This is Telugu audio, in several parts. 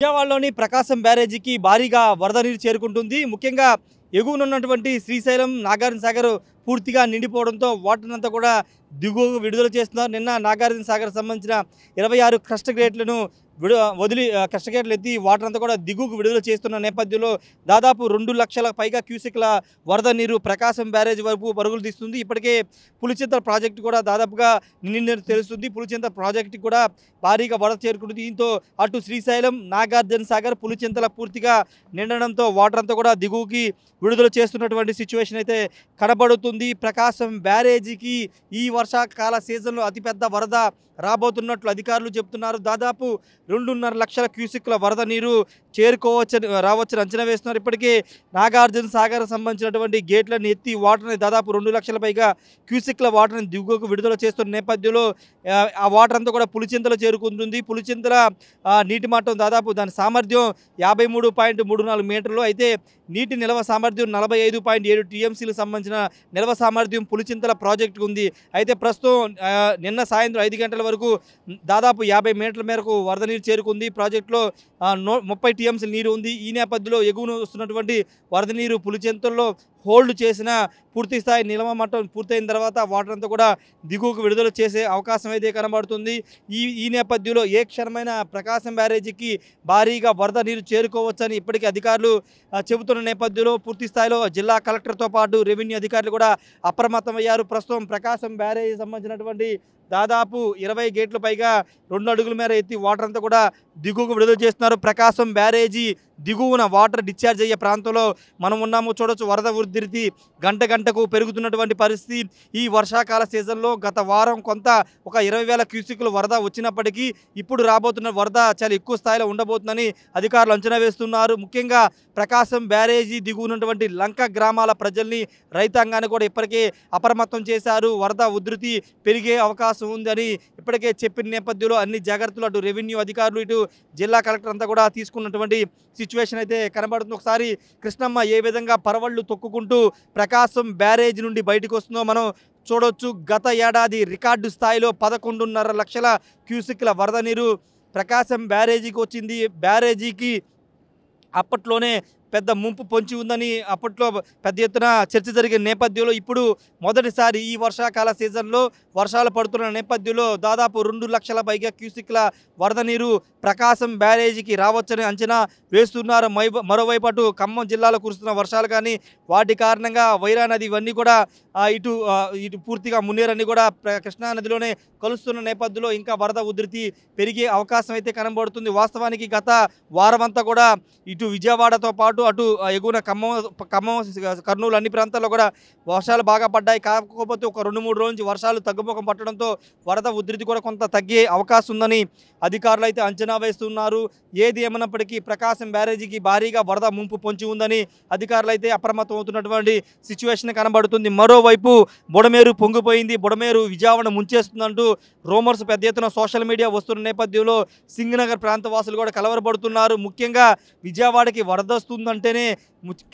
విజయవాడలోని ప్రకాశం బ్యారేజీకి భారీగా వరద నీరు చేరుకుంటుంది. ముఖ్యంగా ఎగువనున్నటువంటి శ్రీశైలం, నాగార్జున సాగర్ పూర్తిగా నిండిపోవడంతో వాటర్‌నంతా కూడా దిగువకు విడుదల చేస్తున్నారు. నిన్న నాగార్జున సాగర్ సంబంధించిన 26 క్రస్ట్ గేట్లను వదిలి క్రస్ట్ గేట్లు ఎత్తి వాటర్ అంతా కూడా దిగువకు విడుదల చేస్తున్న నేపథ్యంలో దాదాపు 2,00,000 పైగా క్యూసెక్ల వరద నీరు ప్రకాశం బ్యారేజ్ వరకు పరుగులు తీస్తుంది. ఇప్పటికే పులిచింతల ప్రాజెక్టు కూడా దాదాపుగా నిండిందని తెలుస్తుంది. పులిచింతల ప్రాజెక్టుకి కూడా భారీగా వరద చేరుకుంటుంది. దీంతో అటు శ్రీశైలం, నాగార్జున సాగర్, పులిచింతల పూర్తిగా నిండడంతో వాటర్ అంతా కూడా దిగువకి విడుదల చేస్తున్నటువంటి సిచ్యువేషన్ అయితే కనబడుతుంది. ప్రకాశం బ్యారేజీకి ఈ వర్షాకాల సీజన్లో అతిపెద్ద వరద రాబోతున్నట్లు అధికారులు చెబుతున్నారు. దాదాపు 2.5 లక్షల క్యూసెక్ల వరద నీరు రావచ్చని అంచనా వేస్తున్నారు. ఇప్పటికే నాగార్జున సాగర్ సంబంధించినటువంటి గేట్లను ఎత్తి వాటర్ని దాదాపు 2 లక్షల పైగా క్యూసెక్ల వాటర్ని దిగువకు విడుదల చేస్తున్న నేపథ్యంలో ఆ వాటర్ అంతా కూడా పులిచింతలు చేరుకుంటుంది. పులిచింతల నీటి మట్టం దాదాపు దాని సామర్థ్యం 53.34 మీటర్లు. అయితే నీటి నిల్వ సామర్థ్యం 45.7 టీఎంసీలకు సంబంధించిన నిల్వ సామర్థ్యం పులిచింతల ప్రాజెక్టుకు ఉంది. అయితే ప్రస్తుతం నిన్న సాయంత్రం 5 గంటల వరకు దాదాపు 50 మీటర్ల మేరకు వరద నీరు చేరుకుంది. ప్రాజెక్టులో 30 టీఎంసీల నీరు ఉంది. ఈ నేపథ్యంలో ఎగువన వస్తున్నటువంటి వరద నీరు పులిచింతల్లో హోల్డ్ చేసిన పూర్తి స్థాయి నిల్వ మట్టం పూర్తయిన తర్వాత వాటర్ అంతా కూడా దిగువకు విడుదల చేసే అవకాశం అయితే కనబడుతుంది. ఈ నేపథ్యంలో ఏ క్షణమైన ప్రకాశం బ్యారేజీకి భారీగా వరద నీరు చేరుకోవచ్చని ఇప్పటికీ అధికారులు చెబుతున్న నేపథ్యంలో పూర్తి స్థాయిలో జిల్లా కలెక్టర్తో పాటు రెవెన్యూ అధికారులు కూడా అప్రమత్తమయ్యారు. ప్రస్తుతం ప్రకాశం బ్యారేజీ సంబంధించినటువంటి దాదాపు 20 గేట్ల పైగా 2 అడుగుల మేర ఎత్తి వాటర్ అంతా కూడా దిగువకు విడుదల చేస్తున్నారు. ప్రకాశం బ్యారేజీ దిగువన వాటర్ డిశ్చార్జ్ అయ్యే ప్రాంతంలో మనం ఉన్నాము. చూడొచ్చు వరద ఉధృతి గంటకు పెరుగుతున్నటువంటి పరిస్థితి. ఈ వర్షాకాల సీజన్లో గత వారం కొంత ఒక 20,000 క్యూసెక్లు వరద వచ్చినప్పటికీ ఇప్పుడు రాబోతున్న వరద చాలా ఎక్కువ స్థాయిలో ఉండబోతుందని అధికారులు అంచనా వేస్తున్నారు. ముఖ్యంగా ప్రకాశం బ్యారేజీ దిగువనటువంటి లంక గ్రామాల ప్రజల్ని, రైతాంగాన్ని కూడా ఇప్పటికే అప్రమత్తం చేశారు. వరద ఉధృతి పెరిగే అవకాశం ఉందని ఇప్పటికే చెప్పిన నేపథ్యంలో అన్ని జాగ్రత్తలు అటు రెవెన్యూ అధికారులు, ఇటు జిల్లా కలెక్టర్ అంతా కూడా తీసుకున్నటువంటి సిచ్యువేషన్ అయితే కనబడుతుంది. ఒకసారి కృష్ణమ్మ ఏ విధంగా పరవళ్ళు తొక్కుకుంటూ ప్రకాశం బ్యారేజ్ నుండి బయటకు వస్తుందో మనం చూడొచ్చు. గత ఏడాది రికార్డు స్థాయిలో 11.5 లక్షల క్యూసెక్ల వరద నీరు ప్రకాశం బ్యారేజీకి వచ్చింది. బ్యారేజీకి అప్పట్లోనే పెద్ద ముంపు పొంచి ఉందని అప్పట్లో పెద్ద ఎత్తున చర్చ జరిగిన నేపథ్యంలో ఇప్పుడు మొదటిసారి ఈ వర్షాకాల సీజన్లో వర్షాలు పడుతున్న నేపథ్యంలో దాదాపు 2 లక్షల పైగా క్యూసెక్ల వరద నీరు ప్రకాశం బ్యారేజీకి రావచ్చని అంచనా వేస్తున్నారు. మరోవైపు అటు ఖమ్మం జిల్లాలో కురుస్తున్న వర్షాలు కానీ వాటి కారణంగా వైరా నది ఇవన్నీ కూడా ఇటు పూర్తిగా మున్నేరన్నీ కూడా కృష్ణా నదిలోనే కలుస్తున్న నేపథ్యంలో ఇంకా వరద ఉధృతి పెరిగే అవకాశం అయితే కనబడుతుంది. వాస్తవానికి గత వారమంతా కూడా ఇటు విజయవాడతో పాటు అటు ఎగువన ఖమ్మం, కర్నూలు అన్ని ప్రాంతాల్లో కూడా వర్షాలు బాగా పడ్డాయి. కాకపోతే ఒక 2-3 రోజుల నుంచి వర్షాలు తగ్గుముఖం పట్టడంతో వరద ఉధృతి కూడా కొంత తగ్గే అవకాశం ఉందని అధికారులు అయితే అంచనా వేస్తున్నారు. ఏది ఏమన్నప్పటికీ ప్రకాశం బ్యారేజీకి భారీగా వరద ముంపు పొంచి ఉందని అధికారులు అయితే అప్రమత్తం అవుతున్నటువంటి సిచ్యువేషన్ కనబడుతుంది. మరోవైపు బుడమేరు పొంగిపోయింది, బుడమేరు విజయవాడ ముంచేస్తుందంటూ రూమర్స్ పెద్ద ఎత్తున సోషల్ మీడియా వస్తున్న నేపథ్యంలో సింగనగర్ ప్రాంత వాసులు కూడా కలవరపడుతున్నారు. ముఖ్యంగా విజయవాడకి వరద వస్తుందంటేనే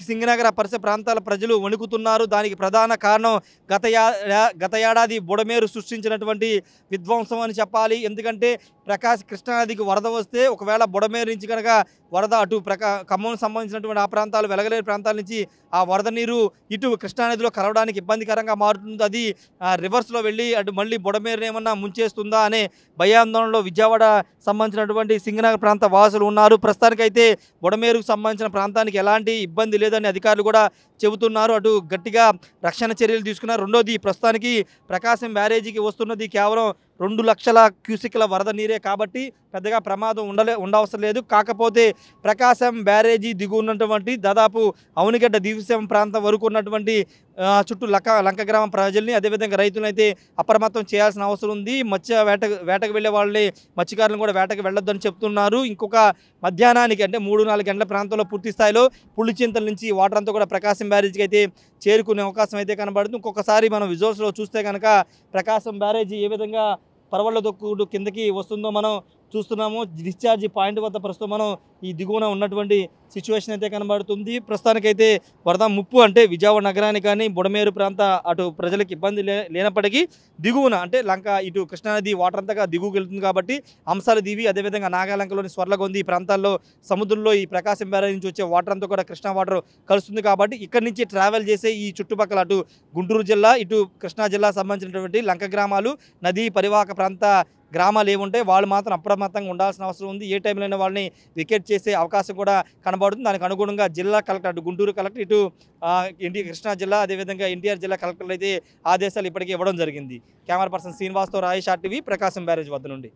సింగనగర్ పరిసర ప్రాంతాల ప్రజలు వణుకుతున్నారు. దానికి ప్రధాన కారణం గత ఏడాది బుడమేరు సృష్టించినటువంటి విధ్వంసం అని చెప్పాలి. ఎందుకంటే కృష్ణానదికి వరద వస్తే ఒకవేళ బుడమేరు నుంచి కనుక వరద అటు ఖమ్మం సంబంధించినటువంటి ఆ ప్రాంతాలు, వెలగలేరు ప్రాంతాల నుంచి ఆ వరద నీరు ఇటు కృష్ణానదిలో కలవడానికి ఇబ్బందికరంగా మారుతుంది. అది రివర్స్లో వెళ్ళి అటు మళ్ళీ బుడమేరుని ఏమన్నా ముంచేస్తుందా అనే భయాందోళనలో విజయవాడ సంబంధించినటువంటి సింగనగర్ ప్రాంత వాసులు ఉన్నారు. ప్రస్తుతానికైతే బుడమేరుకు సంబంధించిన ప్రాంతానికి ఎలాంటి ఇబ్బంది లేదని అధికారులు కూడా చెబుతున్నారు. అటు గట్టిగా రక్షణ చర్యలు తీసుకున్నారు. రెండోది, ప్రస్తుతానికి ప్రకాశం బ్యారేజీకి వస్తున్నది కేవలం 2 లక్షల క్యూసెక్ల వరద నీరే కాబట్టి పెద్దగా ప్రమాదం ఉండవసరం లేదు. కాకపోతే ప్రకాశం బ్యారేజీ దిగున్నటువంటి దాదాపు అవనిగడ్డ దివిసీమ ప్రాంతం వరకు ఉన్నటువంటి చుట్టూ లంక గ్రామం ప్రజల్ని, అదేవిధంగా రైతులను అయితే అప్రమత్తం చేయాల్సిన అవసరం ఉంది. వేటకు వెళ్ళే వాళ్ళని, మత్స్యకారులను కూడా వేటకు వెళ్ళొద్దని చెప్తున్నారు. ఇంకొక మధ్యాహ్నానికి అంటే 3-4 గంటల ప్రాంతంలో పూర్తి స్థాయిలో పులిచింతల నుంచి వాటర్ అంతా కూడా ప్రకాశం బ్యారేజీకి అయితే చేరుకునే అవకాశం అయితే కనబడుతుంది. ఇంకొకసారి మనం విజువల్స్లో చూస్తే కనుక ప్రకాశం బ్యారేజీ ఏ విధంగా పరవళ్ళ దొక్కుడు కిందకి వస్తుందో మనం చూస్తున్నాము. డిశ్చార్జ్ పాయింట్ వద్ద ప్రస్తుతం మనం ఈ దిగువన ఉన్నటువంటి సిచ్యువేషన్ అయితే కనబడుతుంది. ప్రస్తుతానికైతే వరద ముప్పు అంటే విజయవాడ నగరానికి కానీ బుడమేరు ప్రాంత అటు ప్రజలకు ఇబ్బంది లేనప్పటికీ దిగువన అంటే లంక ఇటు కృష్ణానది వాటర్ అంతగా దిగువకి వెళ్తుంది కాబట్టి అంశాలు దివి అదేవిధంగా నాగాలంకలోని స్వర్లగొంది ఈ ప్రాంతాల్లో సముద్రంలో ఈ ప్రకాశం బ్యారేజ్ నుంచి వచ్చే వాటర్ అంతా కూడా కృష్ణా వాటర్ కలుస్తుంది కాబట్టి ఇక్కడి నుంచి ట్రావెల్ చేసే ఈ చుట్టుపక్కల అటు గుంటూరు జిల్లా ఇటు కృష్ణా జిల్లా సంబంధించినటువంటి లంక గ్రామాలు నదీ పరివాహక ప్రాంత గ్రామాలు ఏముంటాయి వాళ్ళు మాత్రం అప్రమత్తంగా ఉండాల్సిన అవసరం ఉంది. ఏ టైంలో అయినా వాళ్ళని వికెట్ చేసే అవకాశం కూడా కనబడుతుంది. దానికి అనుగుణంగా జిల్లా కలెక్టర్ అటు గుంటూరు కలెక్టర్ ఇటు కృష్ణా జిల్లా అదేవిధంగా ఎన్టీఆర్ జిల్లా కలెక్టర్లు అయితే ఆదేశాలు ఇప్పటికే ఇవ్వడం జరిగింది. కెమెరా పర్సన్ శ్రీనివాస్తో రాయేష్ ఆర్టీవీ ప్రకాశం బ్యారేజ్ వద్ద నుండి.